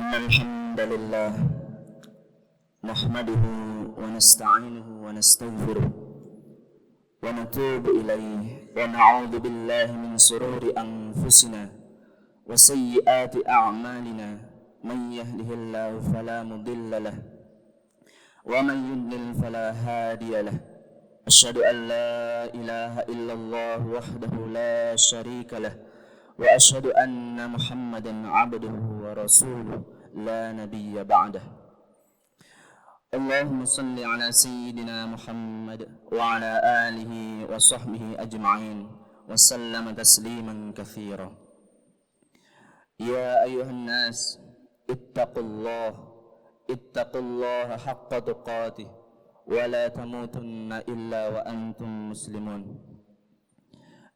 إن الحمد لله نحمده ونستعينه ونستغفره ونتوب إليه ونعوذ بالله من شرور أنفسنا وسيئات أعمالنا من يهده الله فلا مضل له ومن يضلل فلا هادي له أشهد أن لا إله إلا الله وحده لا شريك له وأشهد أن محمدا عبده ورسوله لا نبي بعده اللهم صل على سيدنا محمد وعلى آله وصحبه أجمعين وسلم تسليما كثيرا يا أيها الناس اتقوا الله حق تقاته ولا تموتن إلا وأنتم مسلمون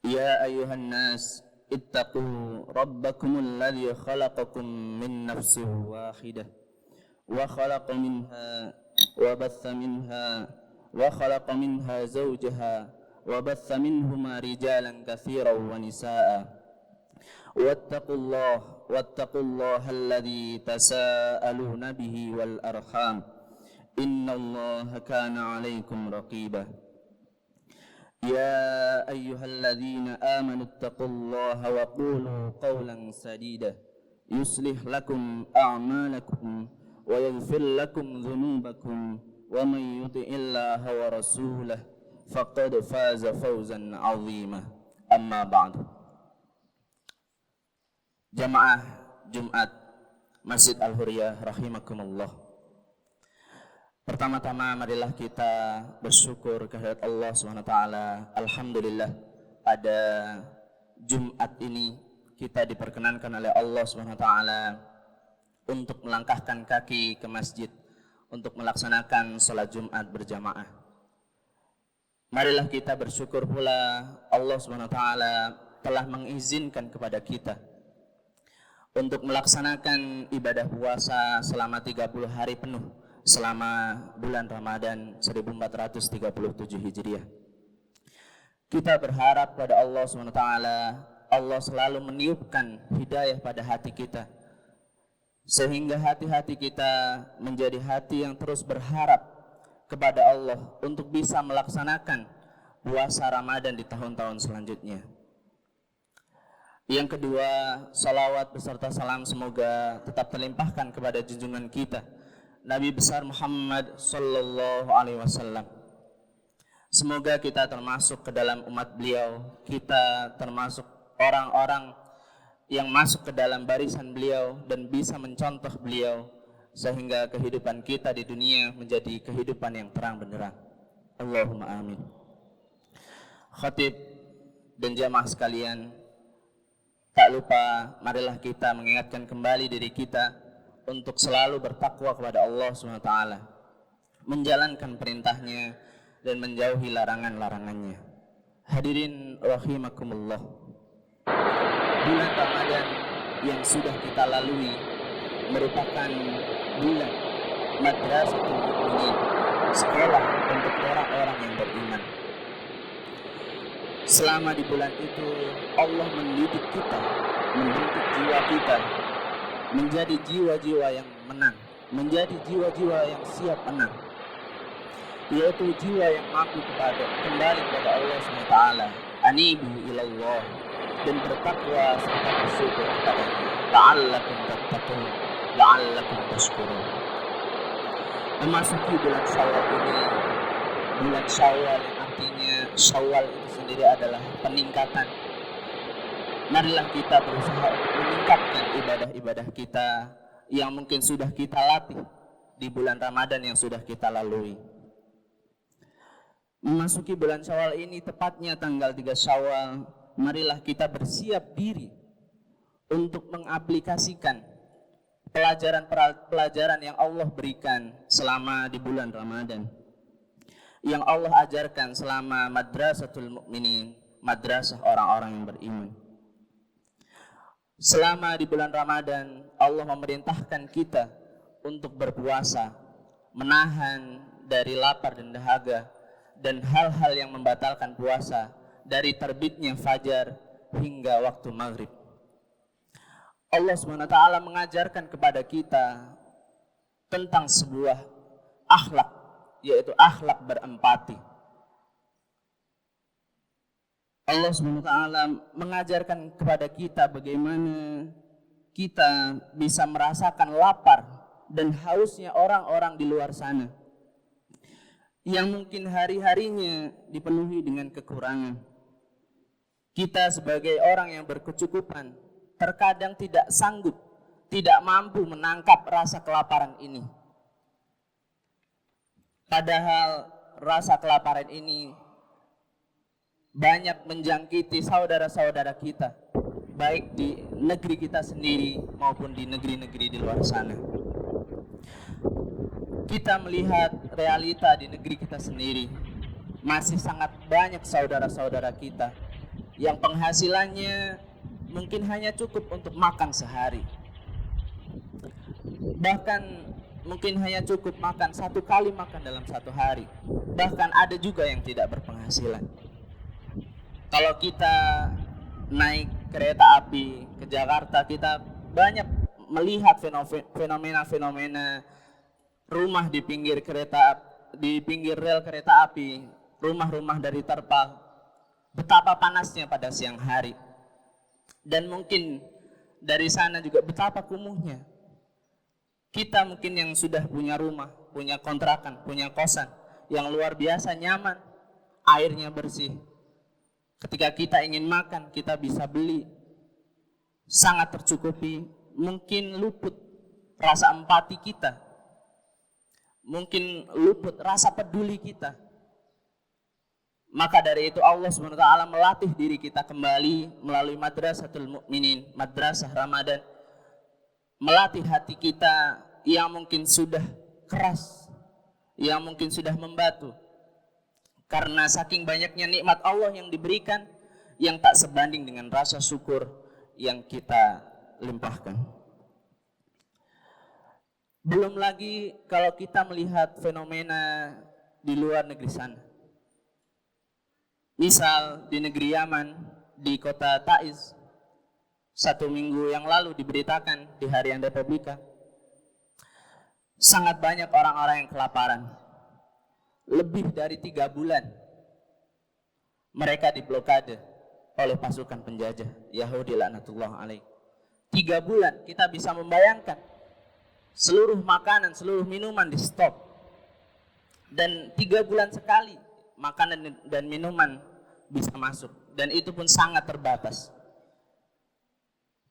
يا أيها الناس اتقوا ربكم الذي خلقكم من نفس واحدة وخلق منها زوجها وبث منهما رجالا كثيرا ونساء واتقوا الله الذي تساءلون به والأرحام إن الله كان عليكم رقيبا يا أيها الذين آمنوا اتقوا الله وقولوا قولا سديدا يصلح لكم أعمالكم ويغفر لكم ذنوبكم ومن يطع الله ورسوله فقد فاز فوزا عظيما أما بعد. Jamaah Jumat Masjid Al-Hurriyah rahimakumullah. Pertama-tama marilah kita bersyukur kehadirat Allah SWT. Alhamdulillah pada Jumat ini kita diperkenankan oleh Allah SWT untuk melangkahkan kaki ke masjid untuk melaksanakan sholat Jumat berjamaah. Marilah kita bersyukur pula Allah SWT telah mengizinkan kepada kita untuk melaksanakan ibadah puasa selama 30 hari penuh selama bulan Ramadan 1437 Hijriah. Kita berharap pada Allah SWT, Allah selalu meniupkan hidayah pada hati kita, sehingga hati-hati kita menjadi hati yang terus berharap kepada Allah untuk bisa melaksanakan puasa Ramadan di tahun-tahun selanjutnya. Yang kedua, salawat beserta salam semoga tetap terlimpahkan kepada junjungan kita Nabi besar Muhammad sallallahu alaihi wasallam. Semoga kita termasuk ke dalam umat beliau, kita termasuk orang-orang yang masuk ke dalam barisan beliau dan bisa mencontoh beliau sehingga kehidupan kita di dunia menjadi kehidupan yang terang benderang. Allahumma amin. Khatib dan jamaah sekalian, tak lupa marilah kita mengingatkan kembali diri kita untuk selalu bertakwa kepada Allah SWT, menjalankan perintahnya dan menjauhi larangan-larangannya. Hadirin rahimakumullah, bulan Ramadan yang sudah kita lalui merupakan bulan Madrasatul Mu'minin, sekolah untuk orang-orang yang beriman. Selama di bulan itu Allah mendidik kita, membentuk jiwa kita menjadi jiwa-jiwa yang menang, menjadi jiwa-jiwa yang siap menang, yaitu jiwa yang mampu kembali kepada Allah SWT, anibu ilallah, dan bertakwa serta bersyukur kepada-Nya, la'allakum tattaqun, la'allakum tashkurun. Memasuki bulan Syawal ini, bulan Syawal yang artinya Syawal itu sendiri adalah peningkatan. Marilah kita berusaha untuk meningkatkan ibadah-ibadah kita yang mungkin sudah kita latih di bulan Ramadan yang sudah kita lalui. Memasuki bulan Syawal ini, tepatnya tanggal 3 Syawal, marilah kita bersiap diri untuk mengaplikasikan pelajaran-pelajaran yang Allah berikan selama di bulan Ramadan, yang Allah ajarkan selama Madrasatul Mu'minin, madrasah orang-orang yang beriman. Selama di bulan Ramadan, Allah memerintahkan kita untuk berpuasa, menahan dari lapar dan dahaga, dan hal-hal yang membatalkan puasa dari terbitnya fajar hingga waktu maghrib. Allah SWT mengajarkan kepada kita tentang sebuah akhlak, yaitu akhlak berempati. Allah SWT mengajarkan kepada kita bagaimana kita bisa merasakan lapar dan hausnya orang-orang di luar sana yang mungkin hari-harinya dipenuhi dengan kekurangan. Kita sebagai orang yang berkecukupan terkadang tidak sanggup, tidak mampu menangkap rasa kelaparan ini. Padahal rasa kelaparan ini banyak menjangkiti saudara-saudara kita, baik di negeri kita sendiri maupun di negeri-negeri di luar sana. Kita melihat realita di negeri kita sendiri, masih sangat banyak saudara-saudara kita yang penghasilannya mungkin hanya cukup untuk makan sehari. Bahkan mungkin hanya cukup makan 1 kali makan dalam 1 hari. Bahkan ada juga yang tidak berpenghasilan. Kalau kita naik kereta api ke Jakarta, kita banyak melihat fenomena-fenomena rumah di pinggir rel kereta api, rumah-rumah dari terpal, betapa panasnya pada siang hari. Dan mungkin dari sana juga betapa kumuhnya. Kita mungkin yang sudah punya rumah, punya kontrakan, punya kosan yang luar biasa nyaman, airnya bersih. Ketika kita ingin makan, kita bisa beli, sangat tercukupi. Mungkin luput rasa empati kita, mungkin luput rasa peduli kita. Maka dari itu Allah SWT melatih diri kita kembali melalui Madrasatul Mukminin, Madrasah Ramadan, melatih hati kita yang mungkin sudah keras, yang mungkin sudah membatu, karena saking banyaknya nikmat Allah yang diberikan, yang tak sebanding dengan rasa syukur yang kita limpahkan. Belum lagi kalau kita melihat fenomena di luar negeri sana. Misal di negeri Yaman, di kota Taiz, 1 minggu yang lalu diberitakan di Harian Republika, sangat banyak orang-orang yang kelaparan. Lebih dari 3 bulan mereka diblokade oleh pasukan penjajah Yahudi laknatullah alaih. 3 bulan kita bisa membayangkan, seluruh makanan, seluruh minuman di stop. Dan 3 bulan sekali makanan dan minuman bisa masuk, dan itu pun sangat terbatas.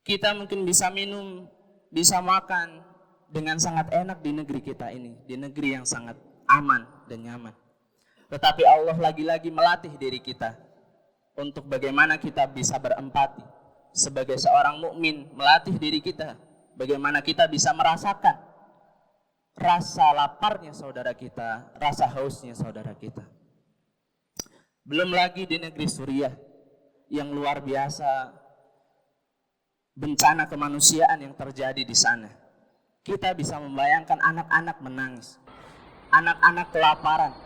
Kita mungkin bisa minum, bisa makan dengan sangat enak di negeri kita ini, di negeri yang sangat aman dan nyaman. Tetapi Allah lagi-lagi melatih diri kita untuk bagaimana kita bisa berempati sebagai seorang mukmin, melatih diri kita bagaimana kita bisa merasakan rasa laparnya saudara kita, rasa hausnya saudara kita. Belum lagi di negeri Suriah yang luar biasa bencana kemanusiaan yang terjadi di sana. Kita bisa membayangkan anak-anak menangis, anak-anak kelaparan.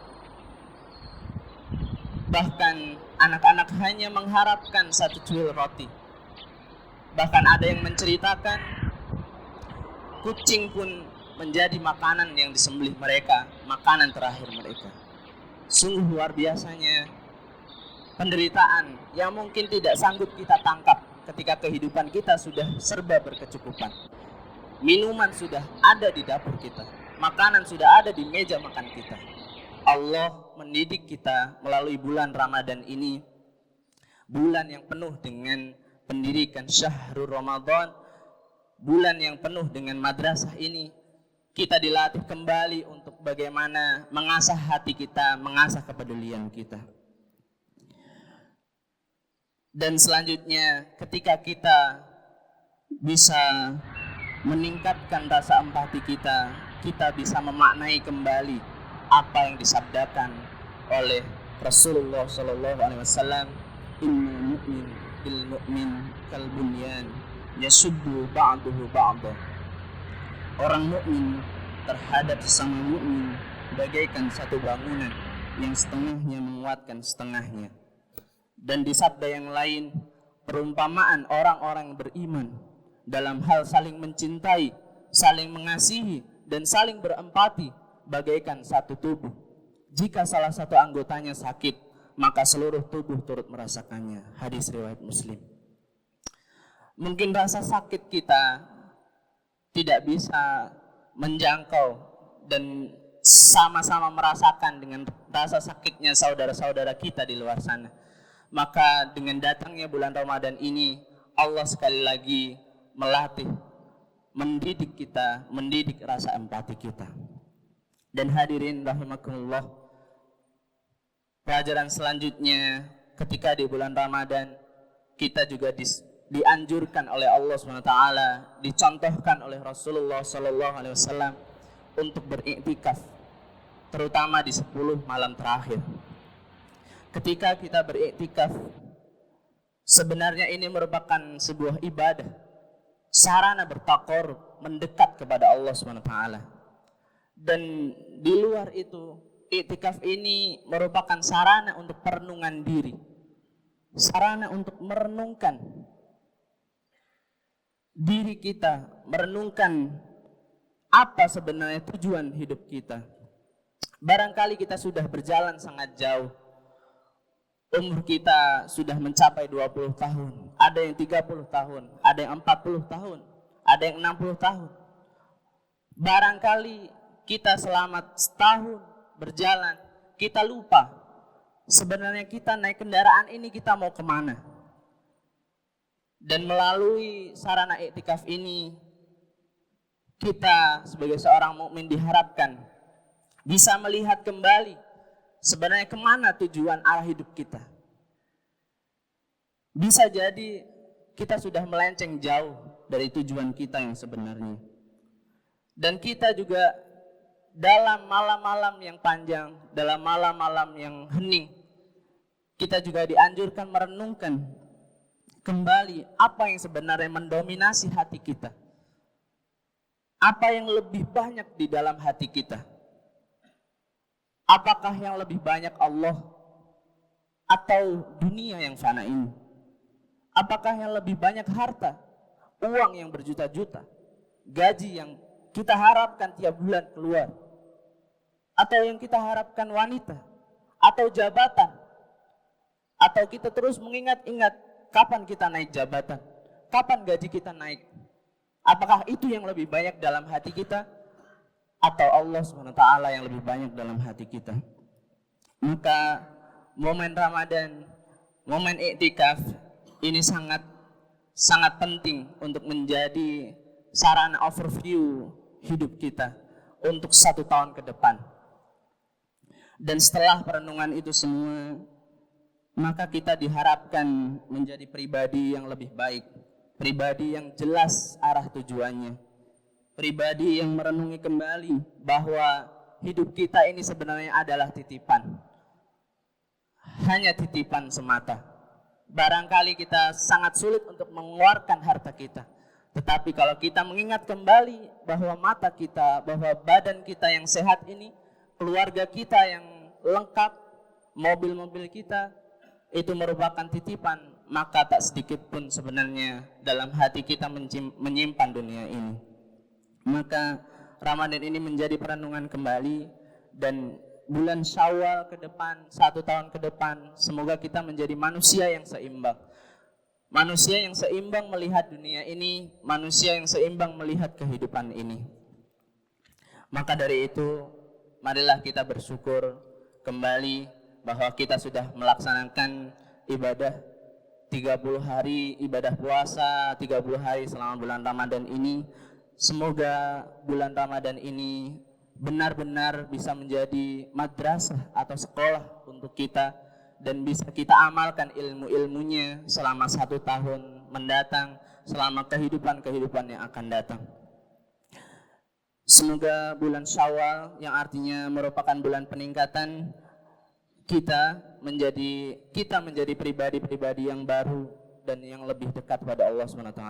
Bahkan anak-anak hanya mengharapkan 1 cuil roti. Bahkan ada yang menceritakan kucing pun menjadi makanan yang disembelih mereka, makanan terakhir mereka. Sungguh luar biasanya penderitaan yang mungkin tidak sanggup kita tangkap ketika kehidupan kita sudah serba berkecukupan. Minuman sudah ada di dapur kita, makanan sudah ada di meja makan kita. Allah mendidik kita melalui bulan Ramadan ini, bulan yang penuh dengan pendidikan syahrul Ramadan, bulan yang penuh dengan madrasah ini. Kita dilatih kembali untuk bagaimana mengasah hati kita, mengasah kepedulian kita. Dan selanjutnya ketika kita bisa meningkatkan rasa empati kita, kita bisa memaknai kembali apa yang disabdakan oleh Rasulullah SAW, inna mu'min bil mu'min kal bunyan yasuddu ba'duhu ba'da. Orang mukmin terhadap sesama mukmin bagaikan satu bangunan yang setengahnya menguatkan setengahnya. Dan di sabda yang lain, perumpamaan orang-orang beriman dalam hal saling mencintai, saling mengasihi, dan saling berempati bagaikan satu tubuh. Jika salah satu anggotanya sakit, maka seluruh tubuh turut merasakannya. Hadis riwayat Muslim. Mungkin rasa sakit kita tidak bisa menjangkau dan sama-sama merasakan dengan rasa sakitnya saudara-saudara kita di luar sana. Maka dengan datangnya bulan Ramadan ini, Allah sekali lagi melatih, mendidik kita, mendidik rasa empati kita. Dan hadirin rahimakumullah, pelajaran selanjutnya ketika di bulan Ramadan kita juga dianjurkan oleh Allah SWT, dicontohkan oleh Rasulullah SAW untuk beriktikaf, terutama di 10 malam terakhir. Ketika kita beriktikaf, sebenarnya ini merupakan sebuah ibadah, sarana bertakorup, mendekat kepada Allah SWT. Dan di luar itu, iktikaf ini merupakan sarana untuk perenungan diri, sarana untuk merenungkan diri kita, merenungkan apa sebenarnya tujuan hidup kita. Barangkali kita sudah berjalan sangat jauh, umur kita sudah mencapai 20 tahun, ada yang 30 tahun, ada yang 40 tahun, ada yang 60 tahun. Barangkali kita selama setahun berjalan, kita lupa sebenarnya kita naik kendaraan ini kita mau kemana. Dan melalui sarana iktikaf ini, kita sebagai seorang mukmin diharapkan bisa melihat kembali sebenarnya kemana tujuan arah hidup kita. Bisa jadi kita sudah melenceng jauh dari tujuan kita yang sebenarnya. Dan kita juga dalam malam-malam yang panjang, dalam malam-malam yang hening, kita juga dianjurkan merenungkan kembali apa yang sebenarnya mendominasi hati kita. Apa yang lebih banyak di dalam hati kita? Apakah yang lebih banyak Allah atau dunia yang fana ini? Apakah yang lebih banyak harta, uang yang berjuta-juta, gaji yang kita harapkan tiap bulan keluar, atau yang kita harapkan wanita, atau jabatan, atau kita terus mengingat-ingat kapan kita naik jabatan, kapan gaji kita naik. Apakah itu yang lebih banyak dalam hati kita, atau Allah SWT yang lebih banyak dalam hati kita? Maka momen Ramadan, momen iktikaf ini sangat penting untuk menjadi sarana overview hidup kita untuk 1 tahun ke depan. Dan setelah perenungan itu semua, maka kita diharapkan menjadi pribadi yang lebih baik, pribadi yang jelas arah tujuannya, pribadi yang merenungi kembali bahwa hidup kita ini sebenarnya adalah titipan, hanya titipan semata. Barangkali kita sangat sulit untuk mengeluarkan harta kita, tetapi kalau kita mengingat kembali bahwa mata kita, bahwa badan kita yang sehat ini, keluarga kita yang lengkap, mobil-mobil kita, itu merupakan titipan, maka tak sedikit pun sebenarnya dalam hati kita menyimpan dunia ini. Maka Ramadan ini menjadi perenungan kembali, dan bulan Syawal ke depan, 1 tahun ke depan, semoga kita menjadi manusia yang seimbang. Manusia yang seimbang melihat dunia ini, manusia yang seimbang melihat kehidupan ini. Maka dari itu, marilah kita bersyukur kembali bahwa kita sudah melaksanakan ibadah 30 hari ibadah puasa, 30 hari selama bulan Ramadan ini. Semoga bulan Ramadan ini benar-benar bisa menjadi madrasah atau sekolah untuk kita, dan bisa kita amalkan ilmu-ilmunya selama 1 tahun mendatang, selama kehidupan yang akan datang. Semoga bulan Syawal, yang artinya merupakan bulan peningkatan, kita menjadi pribadi-pribadi yang baru dan yang lebih dekat pada Allah SWT.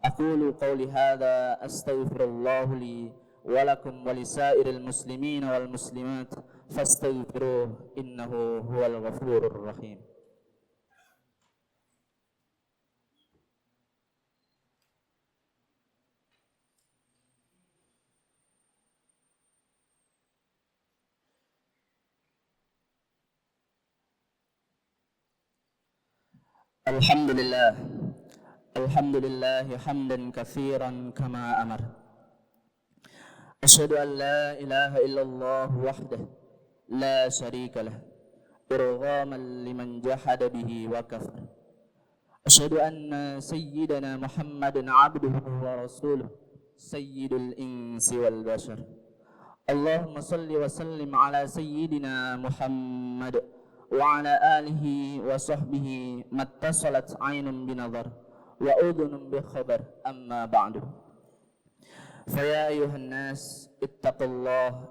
Aqulu qawli hadza astaghfirullah li wa lakum wa lisairil muslimin wal muslimat fastaghfiruh innahu huwal ghafurur rahim. Alhamdulillah. Alhamdulillah hamdan katsiran kama amar. Asyhadu an la ilaha illallah wahdahu la syarika lah. Irghaman liman jahada bihi wa kafar. Asyhadu anna sayyidana Muhammadan abduhu wa rasuluh sayyidul insi wal bashar. Allahumma salli wa sallim ala sayyidina Muhammad wa ala alihi wa sahbihi mattasalat aynun binadhar wa udhunun bi khabar amma ba'du. Faya ayuhan nas ittaqullaha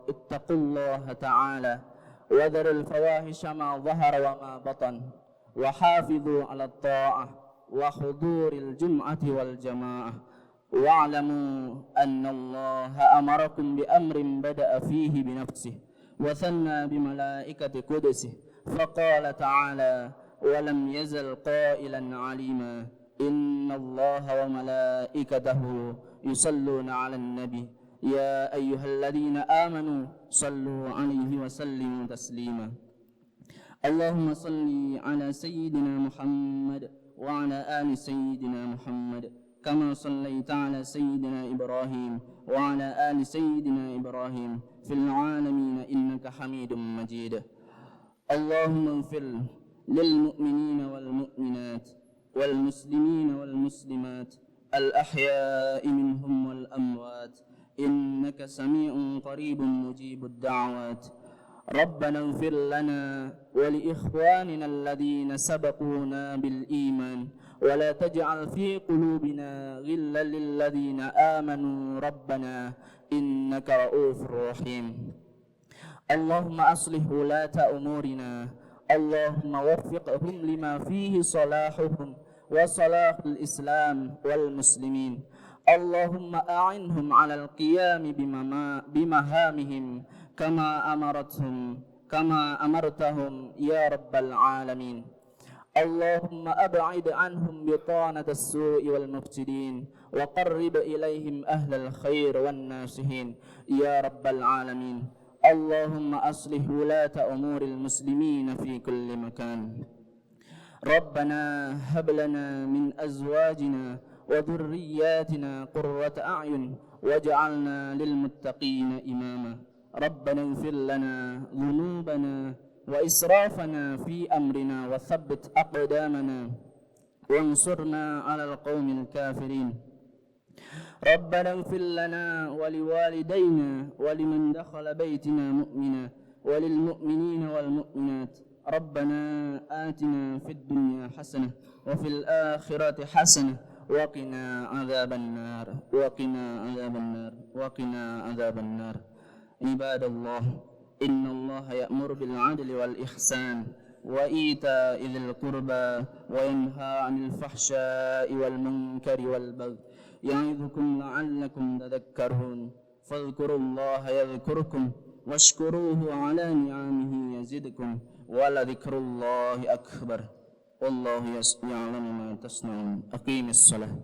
ta'ala wa dharul fawahisha ma dhahara wa ma batan wa hafidhu ala ta'ah wa huduril jum'ati wal jama'ah wa'lamu anna allaha amarakum bi amrin bada'a fihi bi nafsihi wa thanna bi malaikati qudsihi faqala ta'ala wa lam yazal qailan 'alima inna allaha wa malaikatahu yusalluna 'alan nabi ya ayyuhalladzina amanu sallu 'alaihi wa sallimu taslima. Allahumma salli 'ala sayyidina Muhammad wa 'ala ali sayyidina Muhammad kama sallaita 'ala sayyidina Ibrahim wa 'ala ali sayyidina Ibrahim fil 'alamin innaka Hamidum Majid. Allahumma ighfir lil mu'minina wal mu'minat wal muslimina wal muslimat al ahya'i minhum wal amwat innaka sami'un qaribun mujibud da'wat. ربنا اغفر لنا ولإخواننا الذين سبقونا بالإيمان ولا تجعل في قلوبنا غلا للذين آمنوا ربنا إنك رؤوف رحيم. اللهم أصلح ولاة أمورنا اللهم وفقهم لما فيه صلاحهم وصلاح الإسلام والمسلمين. اللهم أعنهم على القيام بمهامهم كما أمرتهم يا رب العالمين. اللهم أبعد عنهم بطانة السوء والمفسدين وقرب إليهم أهل الخير والناصحين يا رب العالمين. اللهم أصلح ولاة أمور المسلمين في كل مكان. ربنا هب لنا من أزواجنا وذرياتنا قرة أعين واجعلنا للمتقين إماما. ربنا اغفر لنا ذنوبنا وإسرافنا في أمرنا وثبت أقدامنا وانصرنا على القوم الكافرين. ربنا اغفر لنا ولوالدينا ولمن دخل بيتنا مؤمنا وللمؤمنين والمؤمنات. ربنا آتنا في الدنيا حسنة وفي الآخرة حسنة وقنا عذاب النار وقنا عذاب النار وقنا عذاب النار. عباد الله إن الله يأمر بالعدل والإحسان وإيتاء ذي القربى وينهى عن الفحشاء والمنكر والبغي يعظكم لعلكم تذكرون. فاذكروا الله يذكركم واشكروه على نعمه يزدكم ولذكر الله أكبر والله يعلم ما تصنعون. أقيم الصلاة.